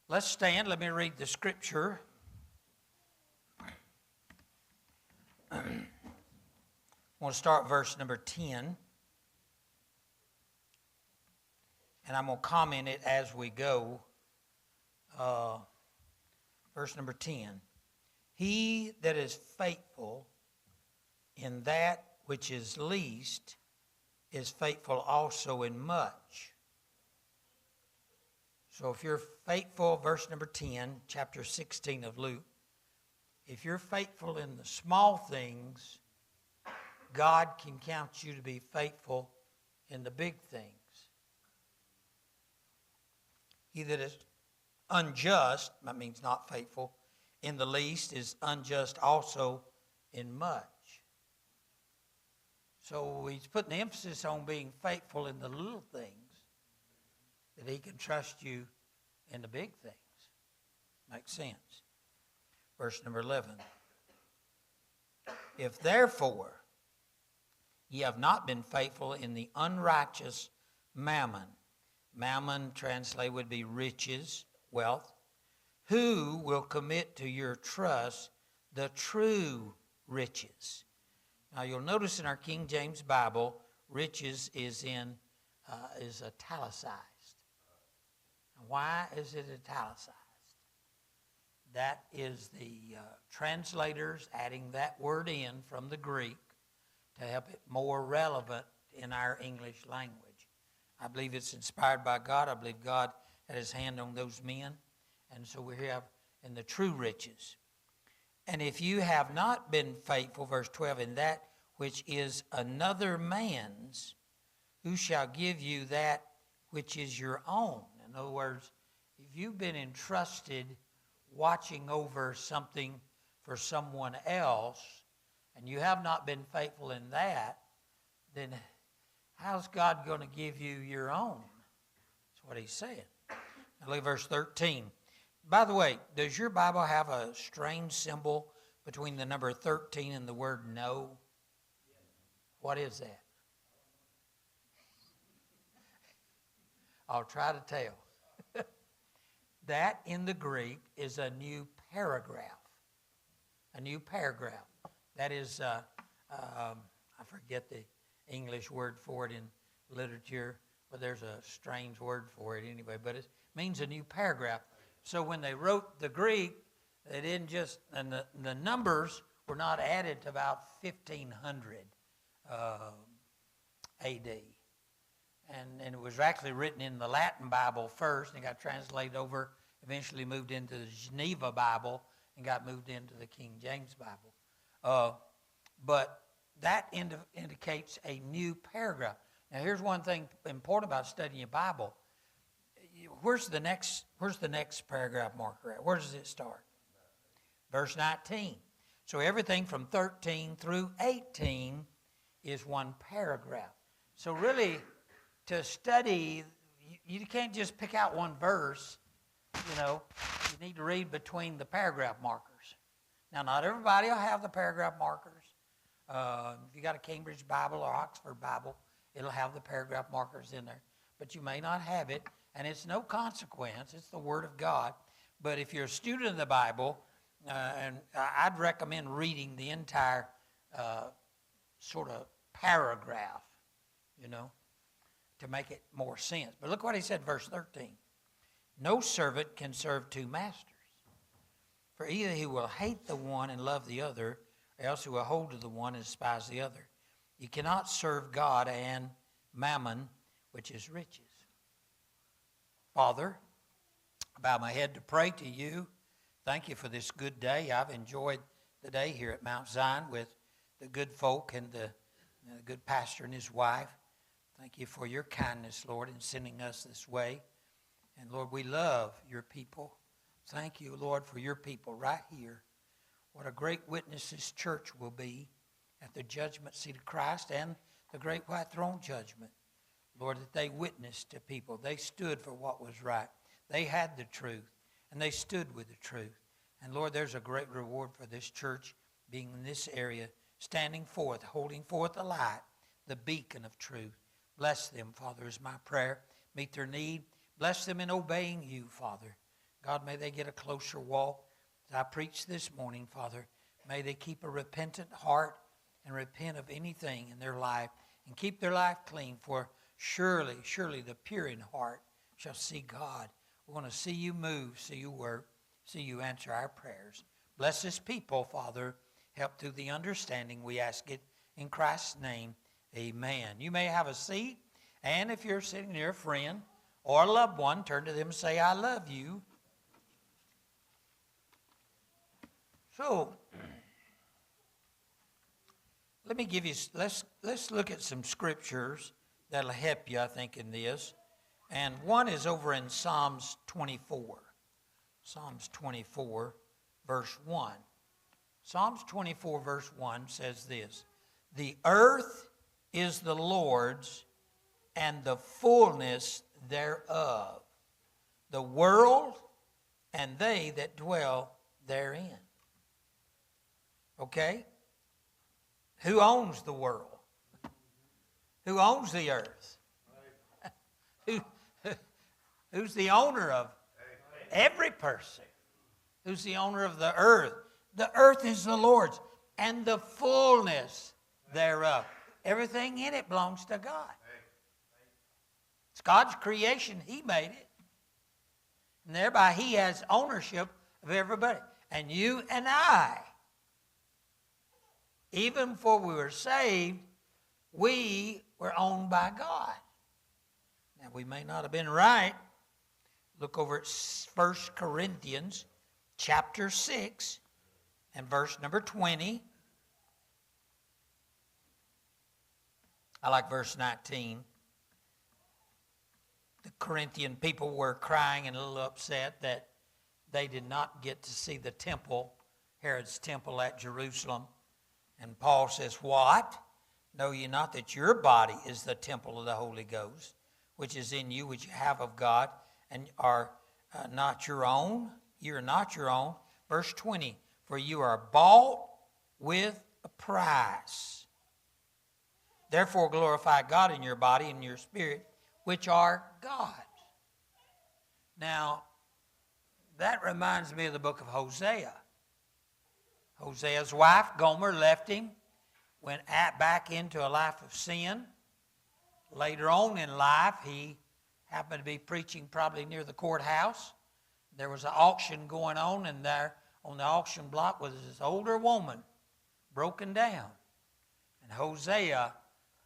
Let's stand. Let me read the scripture. I want to start verse number 10. And I'm going to comment it as we go. Verse number 10. He that is faithful in that which is least is faithful also in much. So if you're faithful, verse number 10, chapter 16 of Luke, if you're faithful in the small things, God can count you to be faithful in the big things. He that is unjust, that means not faithful, in the least is unjust also in much. So he's putting the emphasis on being faithful in the little things, that he can trust you in the big things. Makes sense. Verse number 11. If therefore ye have not been faithful in the unrighteous mammon, mammon translated would be riches, wealth, who will commit to your trust the true riches? Now you'll notice in our King James Bible, riches is italicized. Why is it italicized? That is the translators adding that word in from the Greek to help it more relevant in our English language. I believe it's inspired by God. I believe God had his hand on those men. And so we have in the true riches. And if you have not been faithful, verse 12, in that which is another man's, who shall give you that which is your own? In other words, if you've been entrusted watching over something for someone else, and you have not been faithful in that, then how's God going to give you your own? That's what he's saying. Now look at verse 13. By the way, does your Bible have a strange symbol between the number 13 and the word no? What is that? I'll try to tell. That in the Greek is a new paragraph. A new paragraph. That is, I forget the English word for it in literature, but there's a strange word for it anyway, but it means a new paragraph. So when they wrote the Greek, they didn't just, and the numbers were not added to about 1500 AD. And it was actually written in the Latin Bible first, and it got translated over, eventually moved into the Geneva Bible, and got moved into the King James Bible. But that indicates a new paragraph. Now, here's one thing important about studying your Bible. Where's the next paragraph marker at? Where does it start? Verse 19. So everything from 13 through 18 is one paragraph. So really, to study, you can't just pick out one verse. You need to read between the paragraph markers. Now, not everybody will have the paragraph markers. If you got a Cambridge Bible or Oxford Bible, it'll have the paragraph markers in there. But you may not have it, and it's no consequence. It's the Word of God. But if you're a student of the Bible, and I'd recommend reading the entire sort of paragraph, to make it more sense. But look what he said, verse 13. No servant can serve two masters. For either he will hate the one and love the other, or else he will hold to the one and despise the other. You cannot serve God and mammon, which is riches. Father, I bow my head to pray to you. Thank you for this good day. I've enjoyed the day here at Mount Zion with the good folk and the good pastor and his wife. Thank you for your kindness, Lord, in sending us this way. And Lord, we love your people. Thank you, Lord, for your people right here. What a great witness this church will be at the judgment seat of Christ and the great white throne judgment. Lord, that they witnessed to people. They stood for what was right. They had the truth, and they stood with the truth. And Lord, there's a great reward for this church being in this area, standing forth, holding forth the light, the beacon of truth. Bless them, Father, is my prayer. Meet their need. Bless them in obeying you, Father. God, may they get a closer walk. As I preach this morning, Father, may they keep a repentant heart and repent of anything in their life and keep their life clean, for surely, surely the pure in heart shall see God. We want to see you move, see you work, see you answer our prayers. Bless this people, Father. Help through the understanding. We ask it in Christ's name. Amen. You may have a seat, and if you're sitting near a friend or a loved one, turn to them and say, I love you. So, let me give you, let's look at some scriptures that'll help you, I think, in this. And one is over in Psalms 24. Psalms 24, verse 1. Psalms 24, verse 1 says this: the earth is the Lord's, and the fullness thereof, the world and they that dwell therein. Okay? Who owns the world? Who owns the earth? Who's the owner of every person? Who's the owner of the earth? The earth is the Lord's, and the fullness thereof. Everything in it belongs to God. It's God's creation. He made it. And thereby He has ownership of everybody. And you and I, even before we were saved, we were owned by God. Now, we may not have been right. Look over at 1 Corinthians chapter 6 and verse number 20. I like verse 19. The Corinthian people were crying and a little upset that they did not get to see the temple, Herod's temple at Jerusalem. And Paul says, what? Know ye not that your body is the temple of the Holy Ghost, which is in you, which you have of God, and are not your own? You are not your own. Verse 20, for you are bought with a price. Therefore glorify God in your body and your spirit, which are God's. Now, that reminds me of the book of Hosea. Hosea's wife, Gomer, left him, went back into a life of sin. Later on in life, he happened to be preaching probably near the courthouse. There was an auction going on, and there on the auction block was this older woman, broken down. And Hosea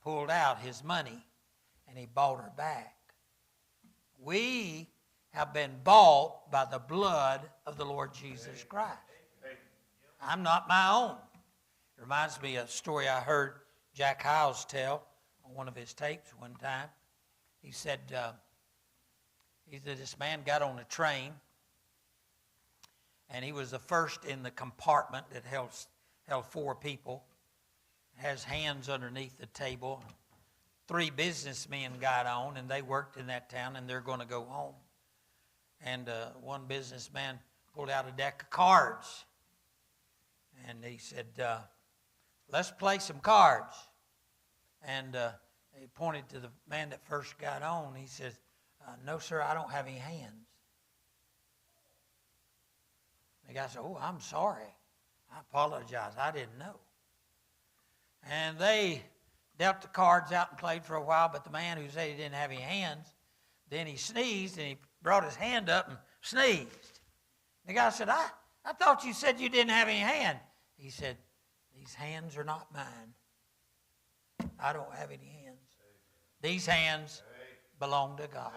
pulled out his money, and he bought her back. We have been bought by the blood of the Lord Jesus Christ. I'm not my own. It reminds me of a story I heard Jack Hiles tell on one of his tapes one time. He said this man got on a train, and he was the first in the compartment that held 4 people. Has hands underneath the table. 3 businessmen got on, and they worked in that town, and they're going to go home. And one businessman pulled out a deck of cards, and he said, let's play some cards. And he pointed to the man that first got on. He says, no, sir, I don't have any hands. The guy said, oh, I'm sorry. I apologize. I didn't know. And they dealt the cards out and played for a while, but the man who said he didn't have any hands, then he sneezed, and he brought his hand up and sneezed. The guy said, I thought you said you didn't have any hand. He said, these hands are not mine. I don't have any hands. These hands belong to God.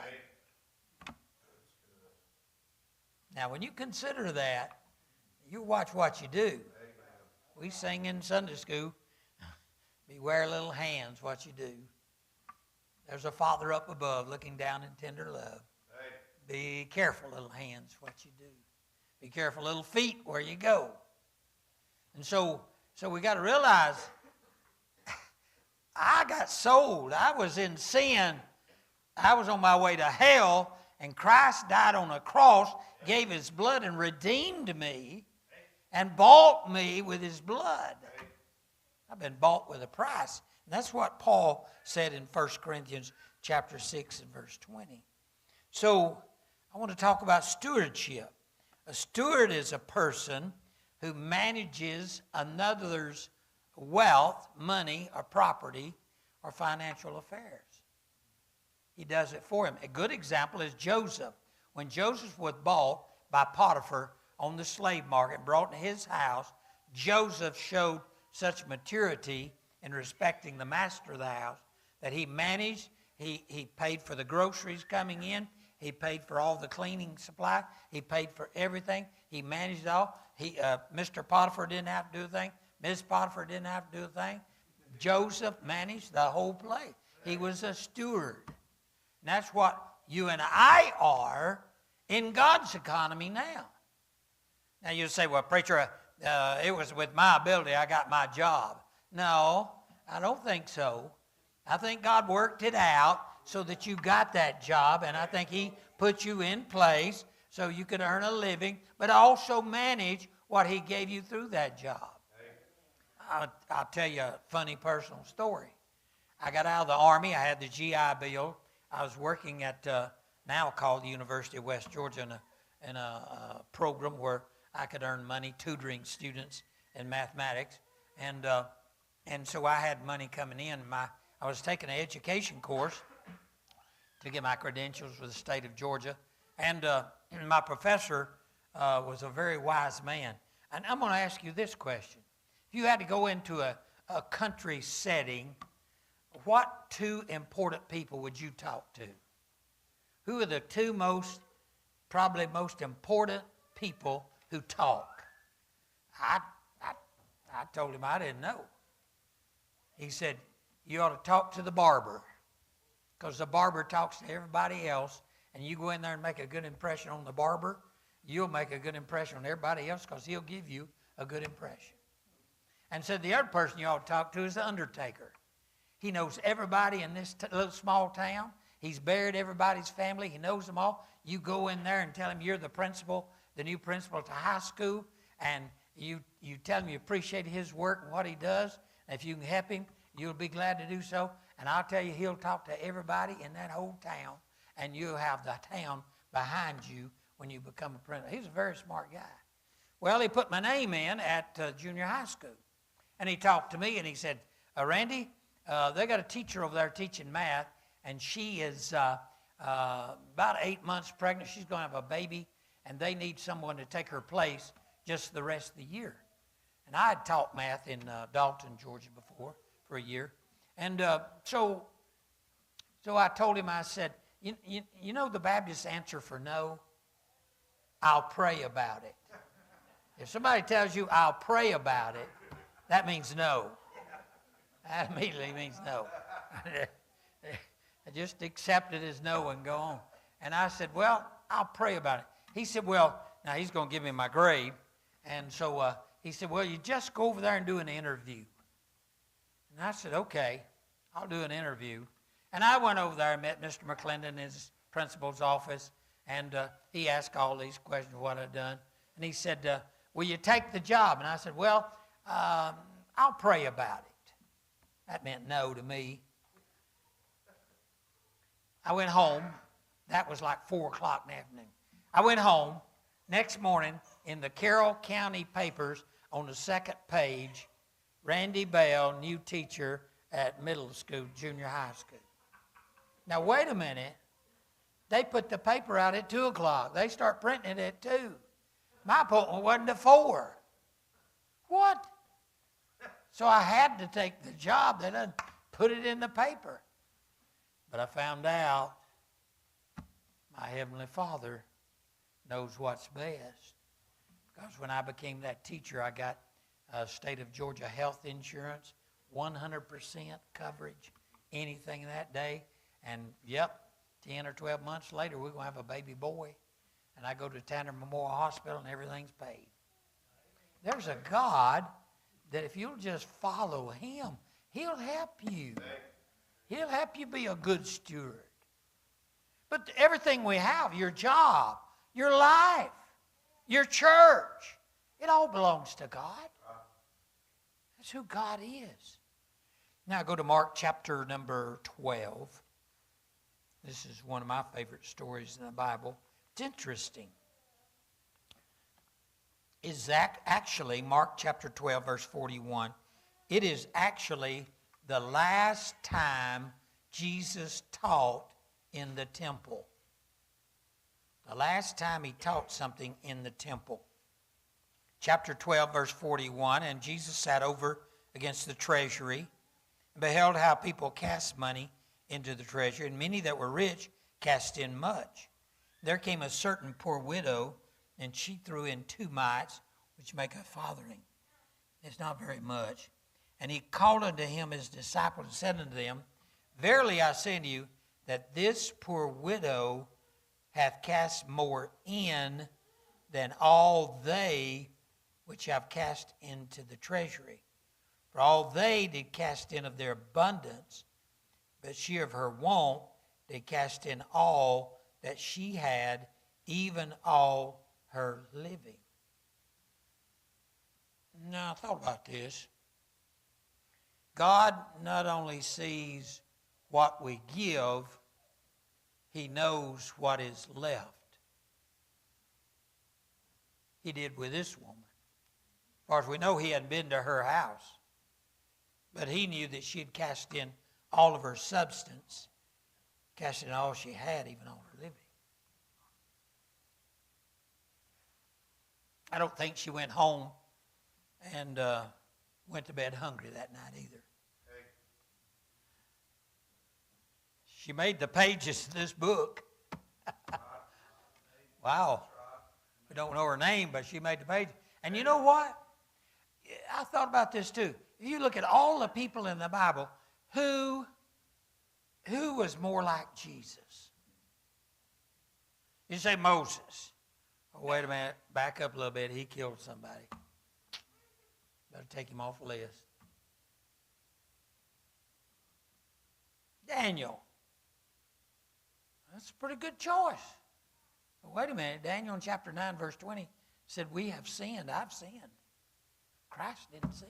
Now, when you consider that, you watch what you do. We sing in Sunday school, beware little hands, what you do. There's a Father up above looking down in tender love. Be careful, little hands, what you do. Be careful, little feet, where you go. And so we got to realize, I got sold. I was in sin. I was on my way to hell, and Christ died on a cross, gave His blood, and redeemed me, and bought me with His blood. I've been bought with a price. And that's what Paul said in 1 Corinthians chapter 6 and verse 20. So I want to talk about stewardship. A steward is a person who manages another's wealth, money, or property, or financial affairs. He does it for him. A good example is Joseph. When Joseph was bought by Potiphar on the slave market, brought into his house, Joseph showed such maturity in respecting the master of the house that he managed, he paid for the groceries coming in, he paid for all the cleaning supply, he paid for everything, he managed it all. Mr. Potiphar didn't have to do a thing, Ms. Potiphar didn't have to do a thing. Joseph managed the whole place. He was a steward. And that's what you and I are in God's economy now. Now you say, well, preacher, it was with my ability I got my job. No, I don't think so. I think God worked it out so that you got that job, and I think He put you in place so you could earn a living, but also manage what He gave you through that job. I'll tell you a funny personal story. I got out of the Army. I had the GI Bill. I was working at now called the University of West Georgia in a program where I could earn money tutoring students in mathematics. And so I had money coming in. I was taking an education course to get my credentials with the state of Georgia. And my professor was a very wise man. And I'm going to ask you this question. If you had to go into a country setting, what two important people would you talk to? Who are the two probably most important people who talk? I told him I didn't know. He said, you ought to talk to the barber, because the barber talks to everybody else, and you go in there and make a good impression on the barber, you'll make a good impression on everybody else because he'll give you a good impression. And said the other person you ought to talk to is the undertaker. He knows everybody in this little small town. He's buried everybody's family. He knows them all. You go in there and tell him you're the principal, the new principal at the high school, and you tell him you appreciate his work and what he does. And if you can help him, you'll be glad to do so. And I'll tell you, he'll talk to everybody in that whole town, and you'll have the town behind you when you become a principal. He's a very smart guy. Well, he put my name in at junior high school. And he talked to me, and he said, Randy, they got a teacher over there teaching math, and she is about 8 months pregnant. She's going to have a baby, and they need someone to take her place just the rest of the year. And I had taught math in Dalton, Georgia before for a year. And so I told him, I said, you know the Baptist answer for no? I'll pray about it. If somebody tells you, I'll pray about it, that means no. That immediately means no. I just accept it as no and go on. And I said, well, I'll pray about it. He said, well, now he's going to give me my grade. And so he said, well, you just go over there and do an interview. And I said, okay, I'll do an interview. And I went over there and met Mr. McClendon in his principal's office. And he asked all these questions, what I'd done. And he said, will you take the job? And I said, well, I'll pray about it. That meant no to me. I went home. That was like 4 o'clock in the afternoon. I went home. Next morning, in the Carroll County papers, on the second page, Randy Bell, new teacher at middle school, junior high school. Now, wait a minute. They put the paper out at 2 o'clock. They start printing it at 2. My appointment wasn't at 4. What? So I had to take the job. They done put it in the paper. But I found out my Heavenly Father knows what's best. Because when I became that teacher, I got state of Georgia health insurance, 100% coverage, anything that day. And, yep, 10 or 12 months later, we're going to have a baby boy. And I go to Tanner Memorial Hospital, and everything's paid. There's a God that if you'll just follow Him, He'll help you. He'll help you be a good steward. But everything we have, your job, your life, your church, it all belongs to God. That's who God is. Now go to Mark chapter number 12. This is one of my favorite stories in the Bible. It's interesting. Is that actually, Mark chapter 12, verse 41, it is actually the last time Jesus taught in the temple. The last time he taught something in the temple. Chapter 12, verse 41, and Jesus sat over against the treasury and beheld how people cast money into the treasury, and many that were rich cast in much. There came a certain poor widow, and she threw in 2 mites, which make a farthing. It's not very much. And he called unto him his disciples and said unto them, Verily I say unto you, that this poor widow hath cast more in than all they which have cast into the treasury. For all they did cast in of their abundance, but she of her want did cast in all that she had, even all her living. Now, I thought about this. God not only sees what we give, he knows what is left. He did with this woman. As far as we know, he hadn't been to her house. But he knew that she had cast in all of her substance, cast in all she had, even all her living. I don't think she went home and went to bed hungry that night either. She made the pages of this book. Wow. We don't know her name, but she made the pages. And you know what? I thought about this too. If you look at all the people in the Bible, who was more like Jesus? You say Moses. Oh, wait a minute. Back up a little bit. He killed somebody. Better take him off the list. Daniel. That's a pretty good choice. But wait a minute. Daniel in chapter 9, verse 20 said, we have sinned. I've sinned. Christ didn't sin.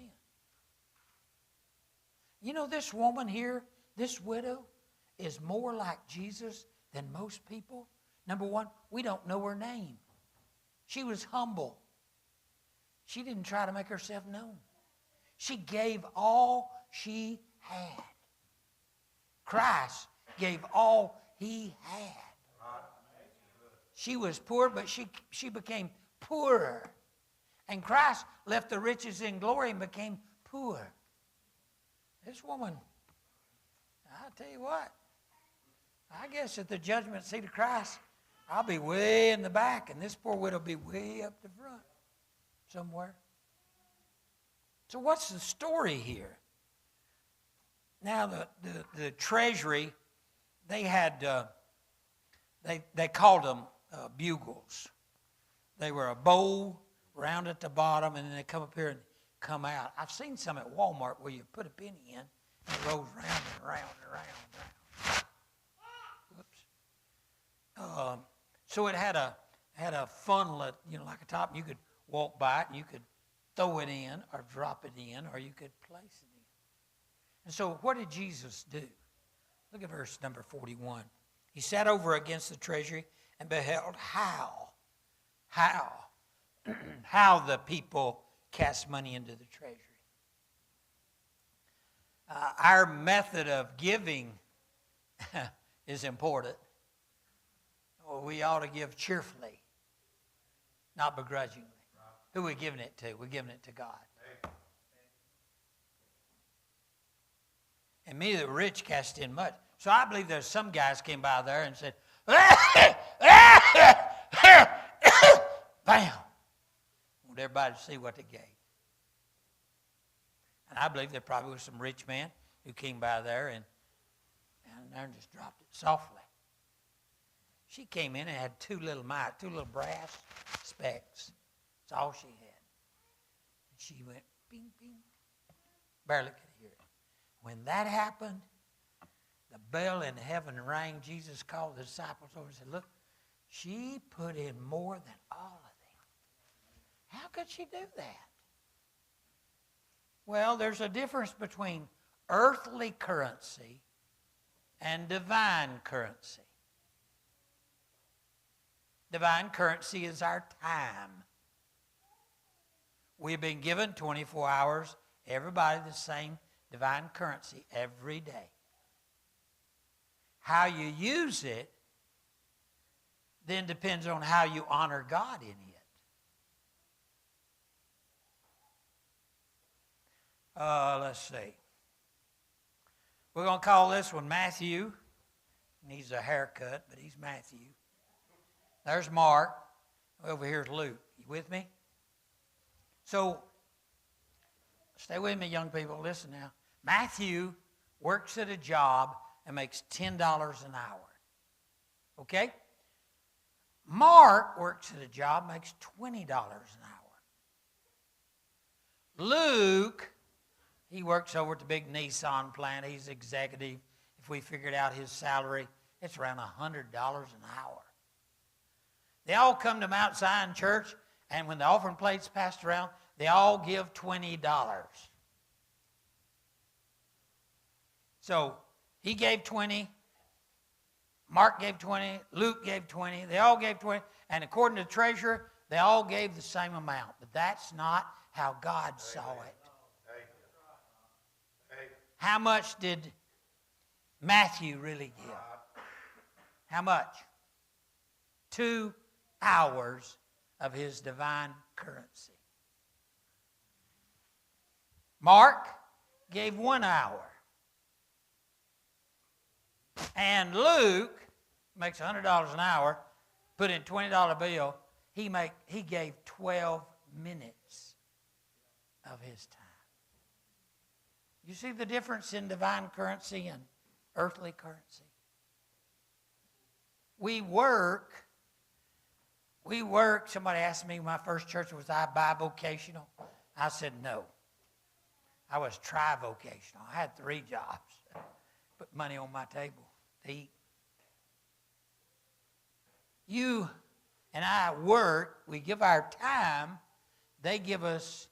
You know, this woman here, this widow, is more like Jesus than most people. Number one, we don't know her name. She was humble. She didn't try to make herself known. She gave all she had. Christ gave all he had. She was poor, but she became poorer. And Christ left the riches in glory and became poor. This woman, I'll tell you what, I guess at the judgment seat of Christ, I'll be way in the back, and this poor widow will be way up the front somewhere. So what's the story here? Now the treasury, they had, they called them bugles. They were a bowl round at the bottom, and then they come up here and come out. I've seen some at Walmart where you put a penny in, and it rolls round and round and round and round. Whoops. So it had a funnel at, like a top, and you could walk by it, and you could throw it in or drop it in, or you could place it in. And so what did Jesus do? Look at verse number 41. He sat over against the treasury and beheld how the people cast money into the treasury. Our method of giving is important. We ought to give cheerfully, not begrudgingly. Who are we giving it to? We're giving it to God. And many of the rich cast in much. So I believe there's some guys came by there and said, bam. Want everybody to see what they gave. And I believe there probably was some rich man who came by there and just dropped it softly. She came in and had two little brass specks. That's all she had. And she went, bing, bing. Barely could hear it. When that happened, the bell in heaven rang. Jesus called the disciples over and said, look, she put in more than all of them. How could she do that? Well, there's a difference between earthly currency and divine currency. divine currency is our time. We've been given 24 hours, everybody the same divine currency every day. How you use it then depends on how you honor God in it. Let's see. We're going to call this one Matthew. Needs a haircut, but he's Matthew. There's Mark. Over here's Luke. You with me? So, stay with me, young people. Listen now. Matthew works at a job and makes $10 an hour. Okay? Mark works at a job, makes $20 an hour. Luke, he works over at the big Nissan plant. He's executive. If we figured out his salary, it's around $100 an hour. They all come to Mount Zion Church, and when the offering plate's passed around, they all give $20. So he gave 20, Mark gave 20, Luke gave 20, they all gave 20, and according to the treasurer, they all gave the same amount. But that's not how God saw it. How much did Matthew really give? How much? 2 hours of his divine currency. Mark gave 1 hour. And Luke makes $100 an hour, put in a $20 bill. He gave 12 minutes of his time. You see the difference in divine currency and earthly currency? We work. Somebody asked me, my first church, was I bivocational? I said no. I was trivocational. I had 3 jobs. Put money on my table to eat. You and I work. We give our time. They give us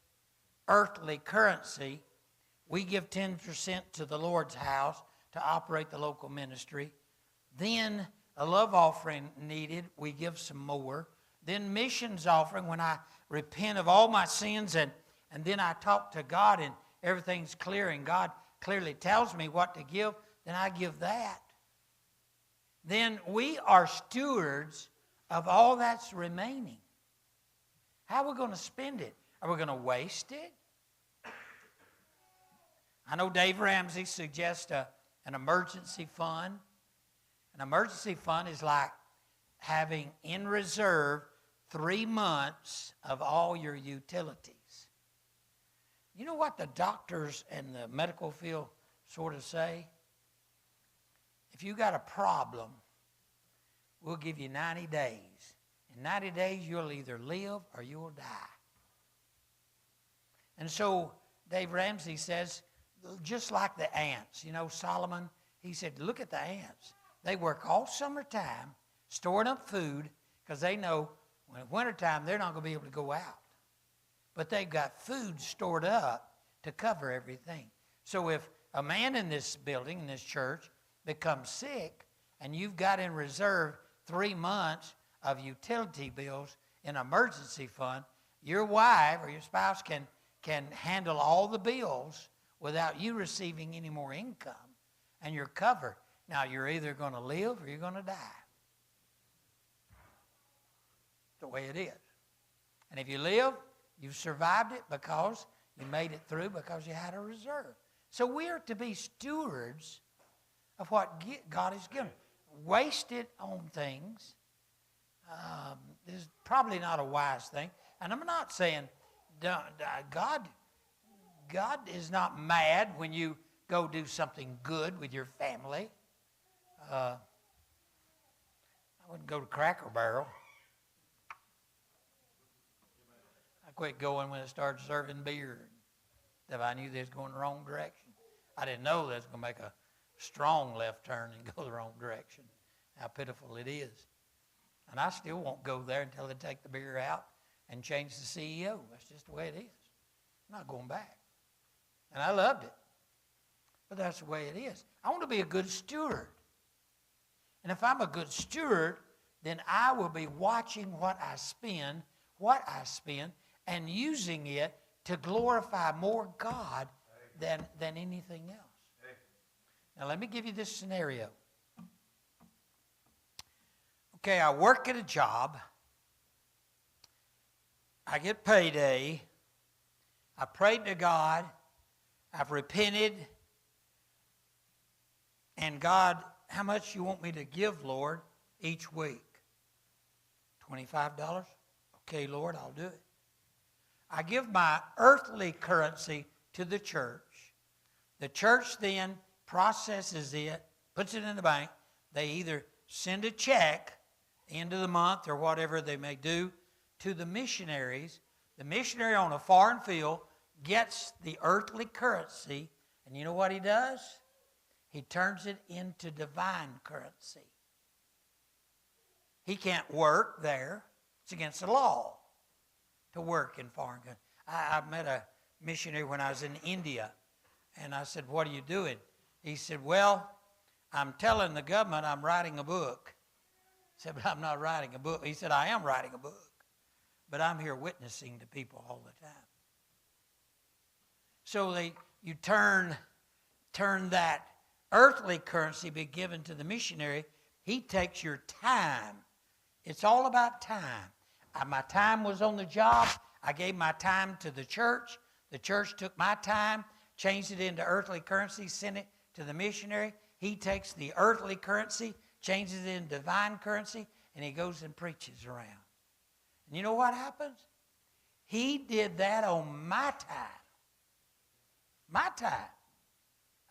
earthly currency. We give 10% to the Lord's house to operate the local ministry. Then a love offering needed, we give some more. Then missions offering, when I repent of all my sins and then I talk to God and everything's clear and God clearly tells me what to give, then I give that. Then we are stewards of all that's remaining. How are we going to spend it? Are we going to waste it? I know Dave Ramsey suggests an emergency fund. An emergency fund is like having in reserve 3 months of all your utilities. You know what the doctors and the medical field sort of say? If you got a problem, we'll give you 90 days. In 90 days, you'll either live or you will die. And so Dave Ramsey says, just like the ants. You know, Solomon, he said, look at the ants. They work all summertime storing up food because they know when it's wintertime, they're not going to be able to go out. But they've got food stored up to cover everything. So if a man in this building, in this church, becomes sick and you've got in reserve 3 months of utility bills in an emergency fund, your wife or your spouse can handle all the bills without you receiving any more income, and you're covered. Now, you're either going to live or you're going to die. That's the way it is. And if you live, you've survived it because you made it through because you had a reserve. So we are to be stewards of what God has given. Waste it on things is probably not a wise thing. And I'm not saying God is not mad when you go do something good with your family. I wouldn't go to Cracker Barrel. I quit going when it started serving beer. If I knew they was going the wrong direction. I didn't know they was going to make a strong left turn and go the wrong direction. How pitiful it is. And I still won't go there until they take the beer out and change the CEO. That's just the way it is. I'm not going back. And I loved it. But that's the way it is. I want to be a good steward. And if I'm a good steward, then I will be watching what I spend, and using it to glorify more God than anything else. Now, let me give you this scenario. Okay, I work at a job. I get payday. I prayed to God. I've repented. And God, how much you want me to give, Lord, each week? $25? Okay, Lord, I'll do it. I give my earthly currency to the church. The church then processes it, puts it in the bank. They either send a check end of the month or whatever they may do to the missionaries. The missionary on a foreign field gets the earthly currency, and you know what he does? He turns it into divine currency. He can't work there. It's against the law to work in foreign countries. I met a missionary when I was in India, and I said, "What are you doing?" He said, "Well, I'm telling the government I'm writing a book." I said, "But I'm not writing a book." He said, "I am writing a book, but I'm here witnessing to people all the time." So you turn that earthly currency be given to the missionary. He takes your time. It's all about time. My time was on the job. I gave my time to the church. The church took my time, changed it into earthly currency, sent it to the missionary. He takes the earthly currency, changes it into divine currency, and he goes and preaches around. And you know what happens? He did that on my time. My time.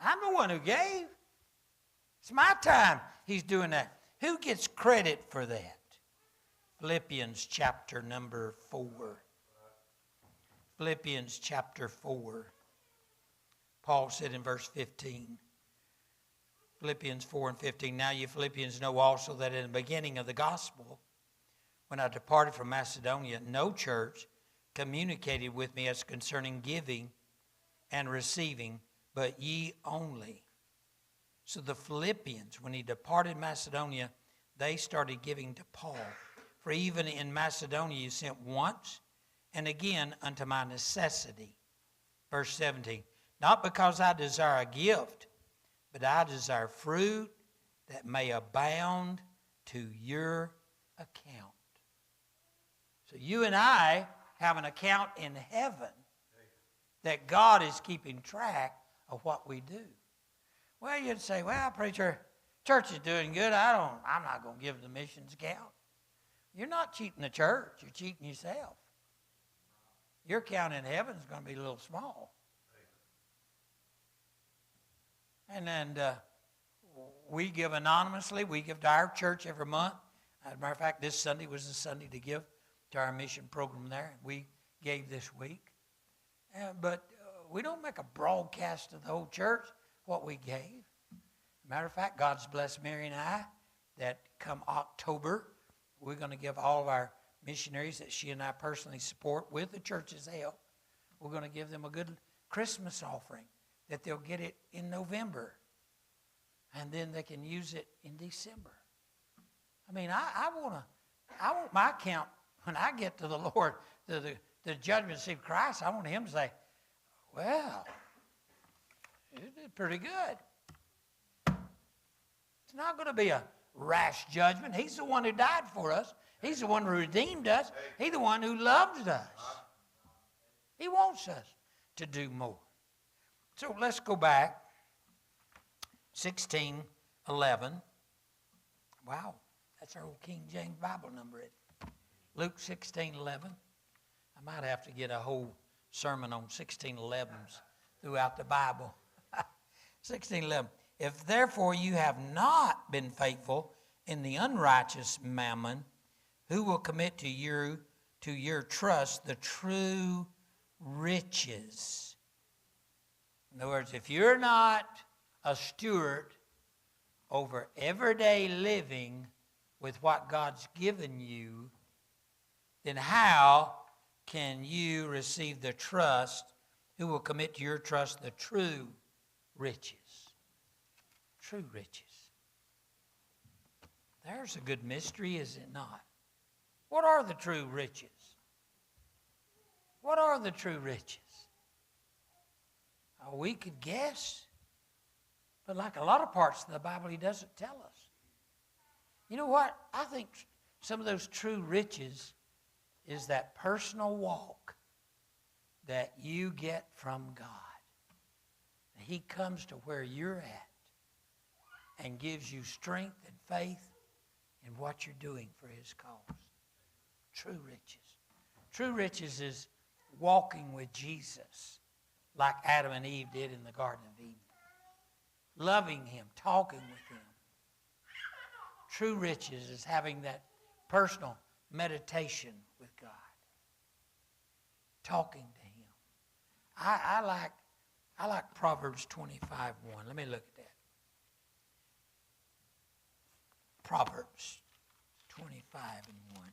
I'm the one who gave. It's my time he's doing that. Who gets credit for that? Philippians chapter number 4. Philippians chapter 4. Paul said in verse 15. Philippians 4 and 15. Now you Philippians know also that in the beginning of the gospel, when I departed from Macedonia, no church communicated with me as concerning giving and receiving, but ye only. So the Philippians, when he departed Macedonia, they started giving to Paul. For even in Macedonia you sent once and again unto my necessity. Verse 17. Not because I desire a gift, but I desire fruit that may abound to your account. So you and I have an account in heaven that God is keeping track of what we do. Well, you'd say, "Well, preacher, church is doing good. I'm not going to give the missions account." You're not cheating the church. You're cheating yourself. Your account in heaven is going to be a little small. And then we give anonymously. We give to our church every month. As a matter of fact, this Sunday was the Sunday to give to our mission program there. We gave this week. But we don't make a broadcast to the whole church what we gave. Matter of fact, God's blessed Mary and I that come October, we're going to give all of our missionaries that she and I personally support with the church's help. We're going to give them a good Christmas offering that they'll get it in November. And then they can use it in December. I mean, I want my account, when I get to the Lord, the judgment seat of Christ, I want him to say, "Well, you did pretty good." It's not going to be a rash judgment. He's the one who died for us. He's the one who redeemed us. He's the one who loves us. He wants us to do more. So let's go back. 16:11. Wow, that's our old King James Bible number. Luke 16:11. I might have to get a whole sermon on 16:11s throughout the Bible. 16:11. If therefore you have not been faithful in the unrighteous mammon, who will commit to your trust the true riches? In other words, if you're not a steward over everyday living with what God's given you, then how can you receive the trust? Who will commit to your trust the true riches? True riches. There's a good mystery, is it not? What are the true riches? What are the true riches? We could guess, but like a lot of parts of the Bible, he doesn't tell us. You know what? I think some of those true riches is that personal walk that you get from God. He comes to where you're at and gives you strength and faith in what you're doing for His cause. True riches. True riches is walking with Jesus like Adam and Eve did in the Garden of Eden. Loving Him, talking with Him. True riches is having that personal meditation with God. Talking to Him. I like Proverbs 25:1. Let me look at that. Proverbs 25:1.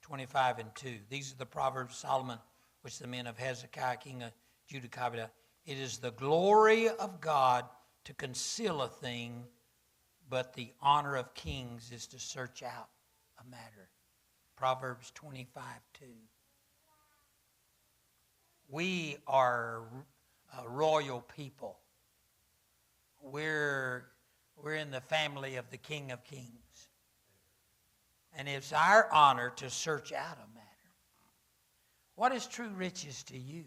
25:2. These are the Proverbs of Solomon, which the men of Hezekiah, king of Judah, copied out. It is the glory of God to conceal a thing, but the honor of kings is to search out a matter. Proverbs 25:2. We are a royal people. We're in the family of the King of Kings. And it's our honor to search out a matter. What is true riches to you?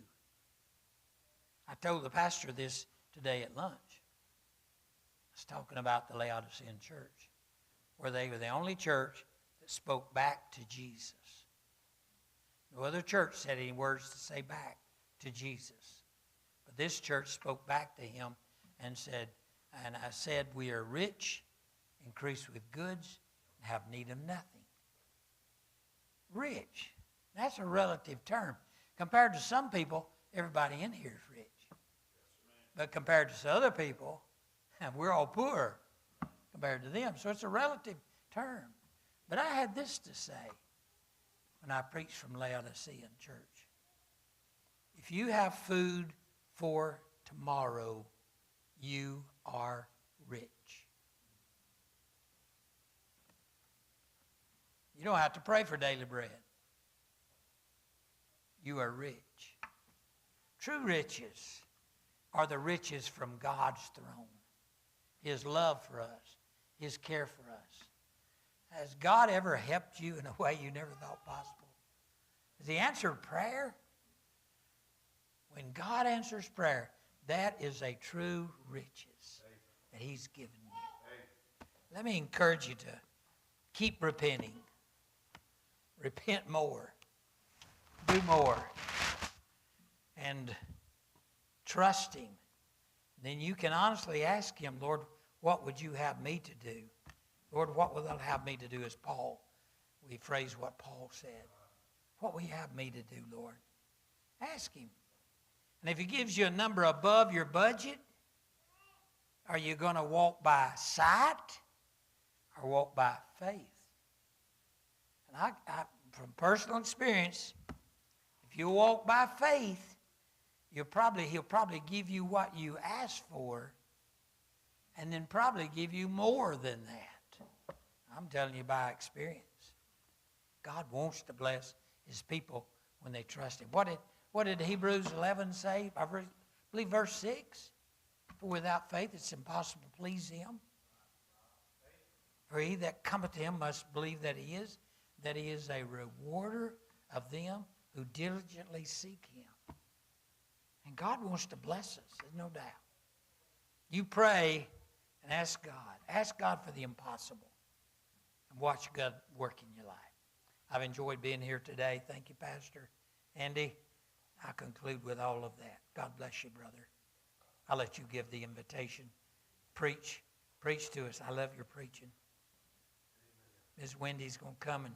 I told the pastor this today at lunch. I was talking about the Laodicean church, where they were the only church that spoke back to Jesus. No other church said any words to say back to Jesus. But this church spoke back to Him and said, and I said, we are rich, increased with goods, and have need of nothing. Rich. That's a relative term. Compared to some people, everybody in here is rich. But compared to other people, we're all poor compared to them. So it's a relative term. But I had this to say when I preached from Laodicean church. If you have food for tomorrow, you are rich. You don't have to pray for daily bread. You are rich. True riches are the riches from God's throne. His love for us. His care for us. Has God ever helped you in a way you never thought possible? Has He answered prayer? When God answers prayer, that is a true riches that He's given you. Let me encourage you to keep repenting. Repent more. Do more. And trust Him. Then you can honestly ask Him, Lord, what would you have me to do? Lord, what will Thou have me to do? As Paul, we phrase what Paul said. What will you have me to do, Lord? Ask Him. And if He gives you a number above your budget, are you going to walk by sight or walk by faith? And I from personal experience, if you walk by faith, He'll probably give you what you asked for, and then probably give you more than that. I'm telling you by experience. God wants to bless His people when they trust Him. What did Hebrews 11 say? I believe verse 6. For without faith it's impossible to please Him. For he that cometh to Him must believe that He is a rewarder of them who diligently seek Him. And God wants to bless us, there's no doubt. You pray and ask God. Ask God for the impossible. And watch God work in your life. I've enjoyed being here today. Thank you, Pastor Andy. I conclude with all of that. God bless you, brother. I'll let you give the invitation. Preach to us. I love your preaching. Ms. Wendy's going to come and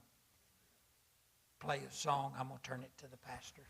play a song. I'm going to turn it to the pastor.